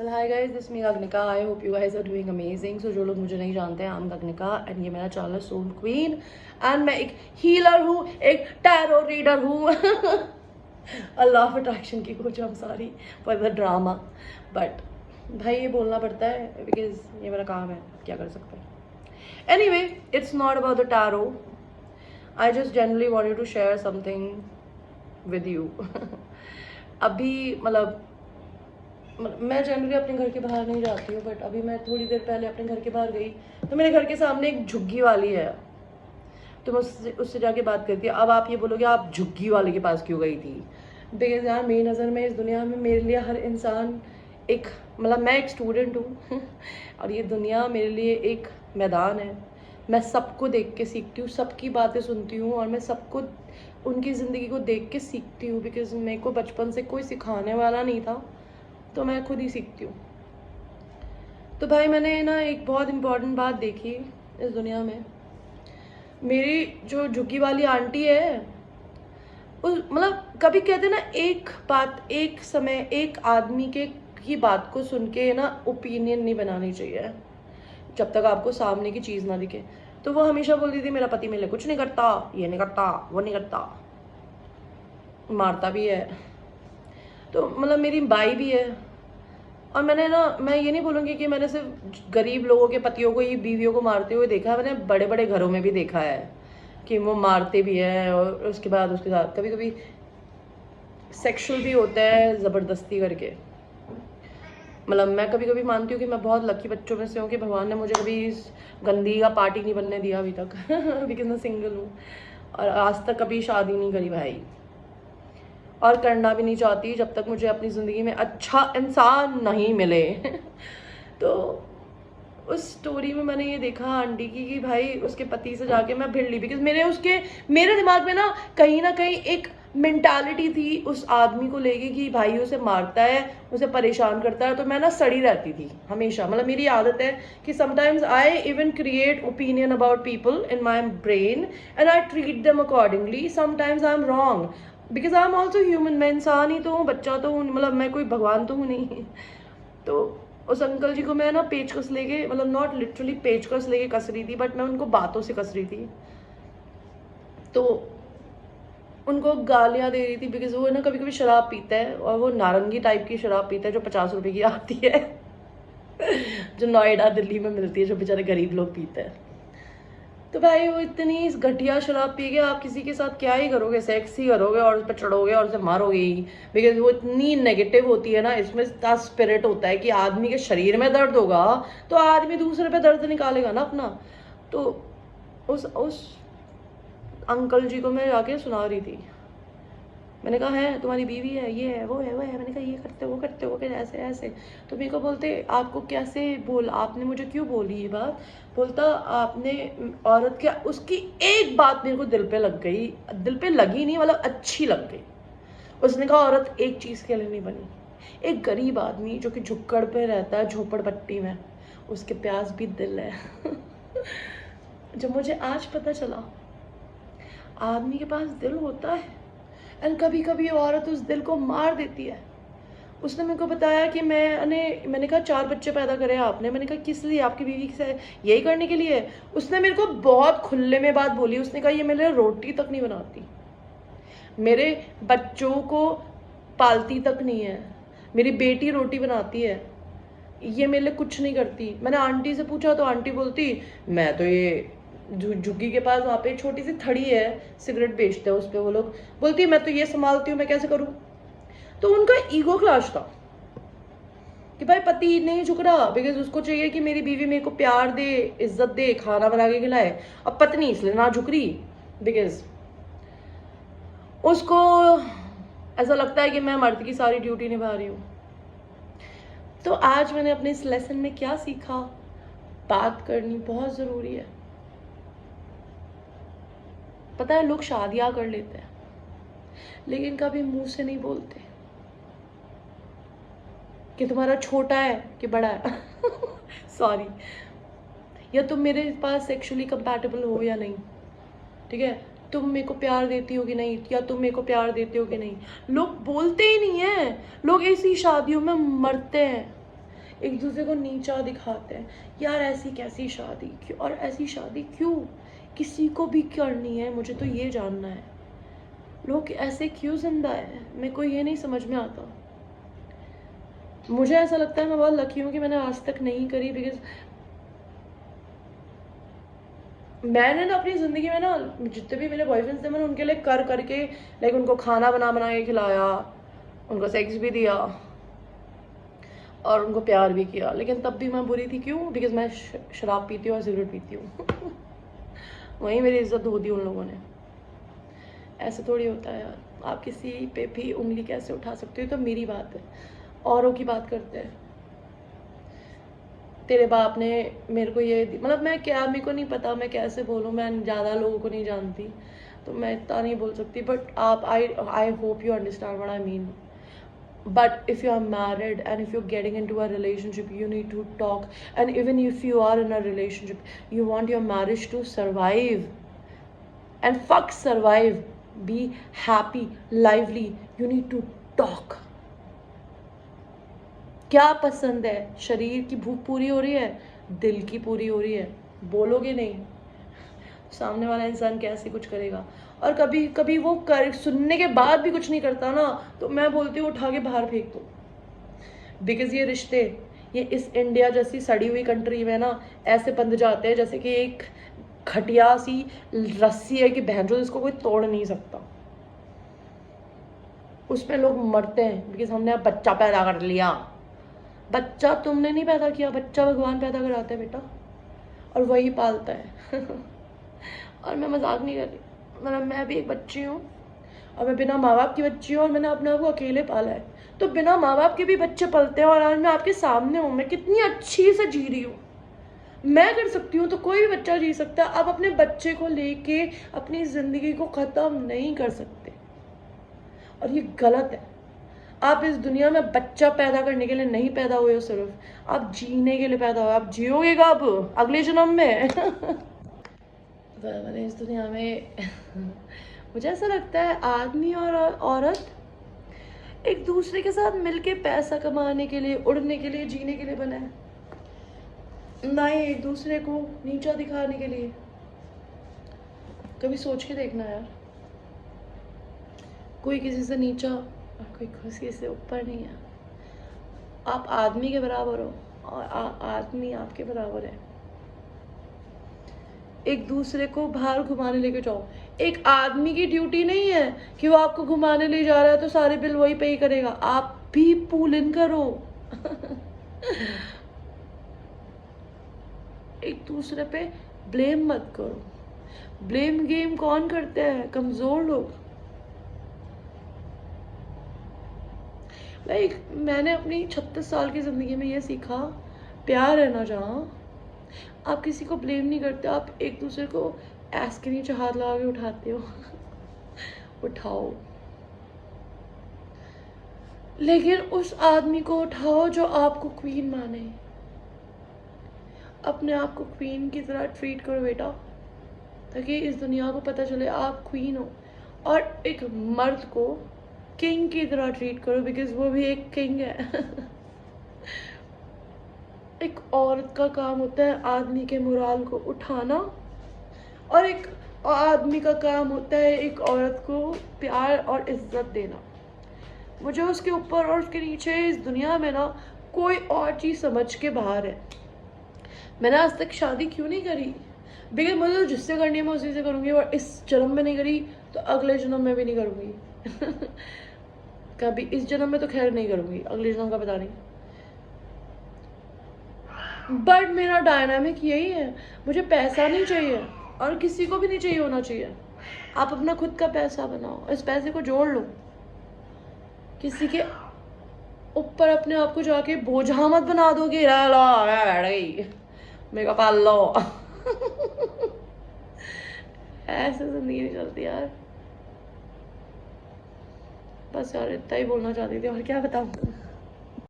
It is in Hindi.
Well, hi guys, this is me Agnika. I hope you guys are doing amazing. So जो लोग मुझे नहीं जानते हैं, I'm Agnika and ये मेरा चैनल है Soul Queen and मैं एक हीलर हूँ, एक टैरो रीडर हूँ. A law of attraction की coach. I'm sorry for the drama, but भाई ये बोलना पड़ता है because ये मेरा काम है, क्या कर सकते हैं. Anyway, it's not about the tarot. I just generally wanted to share something with you. अभी मतलब मैं जनरली अपने घर के बाहर नहीं जाती हूँ, बट अभी मैं थोड़ी देर पहले अपने घर के बाहर गई तो मेरे घर के सामने एक झुग्गी वाली है. तो मैं उससे जाके बात करती हूँ. अब आप ये बोलोगे आप झुग्गी वाले के पास क्यों गई थी? बिकॉज यार मेरी नज़र में इस दुनिया में मेरे लिए हर इंसान एक मतलब मैं एक स्टूडेंट हूँ और ये दुनिया मेरे लिए एक मैदान है. मैं सबको देख के सीखती हूँ, सबकी बातें सुनती हूँ और मैं सबको उनकी ज़िंदगी को देख के सीखती हूँ. बिकॉज मेरे को बचपन से कोई सिखाने वाला नहीं था, तो मैं खुद ही सीखती हूँ. तो भाई मैंने ना एक बहुत इम्पोर्टेंट बात देखी इस दुनिया में. मेरी जो झुग्गी वाली आंटी है, उस मतलब कभी कहते ना एक बात एक समय एक आदमी के की बात को सुन के ना ओपिनियन नहीं बनानी चाहिए जब तक आपको सामने की चीज़ ना दिखे. तो वो हमेशा बोलती थी मेरा पति मेरे लिए कुछ नहीं करता, ये नहीं करता, वो नहीं करता, मारता भी है. तो मतलब मेरी बाई भी है. और मैंने ना मैं ये नहीं बोलूँगी कि मैंने सिर्फ गरीब लोगों के पतियों को ही बीवियों को मारते हुए देखा है. मैंने बड़े बड़े घरों में भी देखा है कि वो मारते भी हैं और उसके साथ कभी कभी सेक्सुअल भी होता है ज़बरदस्ती करके. मतलब मैं कभी कभी मानती हूँ कि मैं बहुत लकी बच्चों में से हूँ कि भगवान ने मुझे कभी इस गंदी का पार्टी नहीं बनने दिया अभी तक. बिकॉज मैं सिंगल हूँ और आज तक कभी शादी नहीं करी भाई, और करना भी नहीं चाहती जब तक मुझे अपनी ज़िंदगी में अच्छा इंसान नहीं मिले. तो उस स्टोरी में मैंने ये देखा आंटी की कि भाई उसके पति से जाके मैं भिड़ ली. बिकॉज मेरे दिमाग में ना कहीं एक मेंटालिटी थी उस आदमी को लेके कि भाई उसे मारता है, उसे परेशान करता है. तो मैं ना सड़ी रहती थी हमेशा. मतलब मेरी आदत है कि sometimes I even create opinion about people in my brain and I treat them accordingly. Sometimes I am wrong because I am also human. मैं इंसान ही तो हूँ, बच्चा तो हूँ, मतलब मैं कोई भगवान तो हूँ नहीं. तो उस अंकल जी को मैं ना पेचकस लेके मतलब नॉट लिटरली पेचकस लेके कस रही थी, बट मैं उनको बातों से कस रही थी. तो उनको गालियाँ दे रही थी बिकॉज वो ना कभी कभी शराब पीता है और वो नारंगी टाइप की शराब पीता है जो 50 रुपए की आती है. जो नोएडा दिल्ली में मिलती है, जो बेचारे गरीब लोग पीते हैं. तो भाई वो इतनी घटिया शराब पी के आप किसी के साथ क्या ही करोगे, सेक्स ही करोगे और उस पर चढ़ोगे और उसे मारोगे ही. बिकॉज वो इतनी नेगेटिव होती है ना, इसमें इतना स्पिरिट होता है कि आदमी के शरीर में दर्द होगा तो आदमी दूसरे पे दर्द निकालेगा ना अपना. तो उस अंकल जी को मैं जाके सुना रही थी. मैंने कहा है तुम्हारी बीवी है, ये है, वो है, वो है. मैंने कहा ये करते हो, वो करते हो, फिर ऐसे ऐसे. तो मेरे को बोलते आपको कैसे बोल, आपने मुझे क्यों बोली ये बात? बोलता आपने औरत क्या, उसकी एक बात मेरे को दिल पे लग गई. दिल पे लगी नहीं, मतलब अच्छी लग गई. उसने कहा औरत एक चीज़ के लिए नहीं बनी. एक गरीब आदमी जो कि झुक्कड़ पे रहता है झोपड़पट्टी में, उसके प्यास भी दिल है. जब मुझे आज पता चला आदमी के पास दिल होता है एंड कभी कभी औरत उस दिल को मार देती है. उसने मेरे को बताया कि मैंने कहा 4 बच्चे पैदा करे आपने. मैंने कहा किस लिए? आपकी बीवी से यही करने के लिए? उसने मेरे को बहुत खुले में बात बोली. उसने कहा ये मेरे लिए रोटी तक नहीं बनाती, मेरे बच्चों को पालती तक नहीं है, मेरी बेटी रोटी बनाती है, ये मेरे लिए कुछ नहीं करती. मैंने आंटी से पूछा तो आंटी बोलती मैं तो ये झुग्गी के पास वहाँ पे छोटी सी थड़ी है, सिगरेट बेचते हैं उस पर वो लोग, बोलती है मैं तो ये संभालती हूँ, मैं कैसे करूँ? तो उनका ईगो क्लैश था कि भाई पति नहीं झुक रहा बिकॉज उसको चाहिए कि मेरी बीवी मेरे को प्यार दे, इज्जत दे, खाना बना के खिलाए. अब पत्नी इसलिए ना झुक रही बिकॉज उसको ऐसा लगता है कि मैं मर्द की सारी ड्यूटी निभा रही हूँ. तो आज मैंने अपने इस लेसन में क्या सीखा, बात करनी बहुत ज़रूरी है. पता है लोग शादियां कर लेते हैं लेकिन कभी मुंह से नहीं बोलते कि तुम्हारा छोटा है कि बड़ा है. सॉरी, या तुम मेरे पास सेक्सुअली कंपैटिबल हो या नहीं, ठीक है, तुम मेरे को प्यार देती हो कि नहीं, या तुम मेरे को प्यार देते हो कि नहीं. लोग बोलते ही नहीं है. लोग ऐसी शादियों में मरते हैं एक दूसरे को नीचा दिखाते हैं। यार ऐसी कैसी शादी क्यों, और ऐसी शादी क्यों किसी को भी करनी है, मुझे तो ये जानना है। लोग ऐसे क्यों जिंदा है, मेरे को ये नहीं समझ में आता। मुझे ऐसा लगता है मैं बहुत लकी हूँ कि मैंने आज तक नहीं करी, बिकॉज मैंने ना अपनी ज़िंदगी में ना जितने भी मेरे बॉयफ्रेंड्स थे मैंने उनके लिए कर करके लाइक उनको खाना बना के खिलाया, उनको सेक्स भी दिया और उनको प्यार भी किया, लेकिन तब भी मैं बुरी थी। क्यों? बिकॉज मैं शराब पीती हूँ और सिगरेट पीती हूँ। वहीं मेरी इज्जत धो दी उन लोगों ने। ऐसे थोड़ी होता है यार, आप किसी पे भी उंगली कैसे उठा सकते हो, तो मेरी बात है, औरों की बात करते हैं। तेरे बाप ने मेरे को ये मतलब मैं क्या, मेरे को नहीं पता मैं कैसे बोलूँ, मैं ज़्यादा लोगों को नहीं जानती तो मैं इतना नहीं बोल सकती, बट आप I hope you understand what I mean. But if you are married and if you're getting into a relationship, you need to talk. And even if you are in a relationship, you want your marriage to survive. And fuck survive. Be happy, lively. You need to talk. क्या पसंद है? शरीर की भूख पूरी हो रही है, दिल की पूरी हो रही है, बोलोगे नहीं, सामने वाला इंसान कैसे कुछ करेगा। और कभी कभी वो कर सुनने के बाद भी कुछ नहीं करता ना, तो मैं बोलती हूँ उठा के बाहर फेंक दो। बिकॉज ये रिश्ते, ये इस इंडिया जैसी सड़ी हुई कंट्री में ना ऐसे बंध जाते हैं जैसे कि एक घटिया सी रस्सी है कि बहन जो इसको कोई तोड़ नहीं सकता। उसमें लोग मरते हैं बिकॉज हमने अब बच्चा पैदा कर लिया। बच्चा तुमने नहीं पैदा किया, बच्चा भगवान पैदा कराते हैं बेटा, और वही पालता है। और मैं मजाक नहीं कर रही, मतलब मैं भी एक बच्ची हूँ और मैं बिना माँ बाप की बच्ची हूँ और मैंने अपने आप को अकेले पाला है। तो बिना माँ बाप के भी बच्चे पलते हैं और आज मैं आपके सामने हूँ, मैं कितनी अच्छी से जी रही हूँ। मैं कर सकती हूँ तो कोई भी बच्चा जी सकता है। आप अपने बच्चे को लेके अपनी ज़िंदगी को ख़त्म नहीं कर सकते, और ये गलत है। आप इस दुनिया में बच्चा पैदा करने के लिए नहीं पैदा हुए हो, सिर्फ आप जीने के लिए पैदा हुए। आप जियोगे कब? अगले जन्म में। मैंने इस दुनिया में मुझे ऐसा लगता है आदमी और औरत एक दूसरे के साथ मिलके पैसा कमाने के लिए, उड़ने के लिए, जीने के लिए बने हैं, ना ही एक दूसरे को नीचा दिखाने के लिए। कभी सोच के देखना यार, कोई किसी से नीचा और कोई किसी से ऊपर नहीं है। आप आदमी के बराबर हो और आदमी आपके बराबर है। एक दूसरे को बाहर घुमाने लेके जाओ। एक आदमी की ड्यूटी नहीं है कि वो आपको घुमाने ले जा रहा है तो सारे बिल वही पे करेगा, आप भी पूल इन करो। एक दूसरे पे ब्लेम मत करो। ब्लेम गेम कौन करते हैं? कमजोर लोग। लाइक मैंने अपनी 36 साल की जिंदगी में ये सीखा, प्यार है ना जहाँ, आप किसी को ब्लेम नहीं करते, आप एक दूसरे को ऐस के नीचे हाथ लगा के उठाते हो। उठाओ, लेकिन उस आदमी को उठाओ जो आपको क्वीन माने। अपने आप को क्वीन की तरह ट्रीट करो बेटा, ताकि इस दुनिया को पता चले आप क्वीन हो। और एक मर्द को किंग की तरह ट्रीट करो, बिकॉज वो भी एक किंग है। एक औरत का काम होता है आदमी के मोराल को उठाना, और एक आदमी का काम होता है एक औरत को प्यार और इज्जत देना। मुझे उसके ऊपर और उसके नीचे इस दुनिया में ना कोई और चीज़ समझ के बाहर है। मैंने आज तक शादी क्यों नहीं करी? बिकॉज मुझे तो जिससे करनी है मैं उसी से करूँगी, और इस जन्म में नहीं करी तो अगले जन्म में भी नहीं करूँगी। कभी इस जन्म में तो खैर नहीं करूँगी, अगले जन्म का पता नहीं। बट मेरा डायनामिक यही है, मुझे पैसा नहीं चाहिए और किसी को भी नहीं चाहिए होना चाहिए। आप अपना खुद का पैसा बनाओ, इस पैसे को जोड़ लो। किसी के ऊपर अपने आप को जाके बोझा मत बना दोगे, लो मैं बैठ गई, मेरा पाल लो। ऐसे जिंदगी नहीं चलती यार। बस यार इतना ही बोलना चाहती थी, और क्या बताऊँ।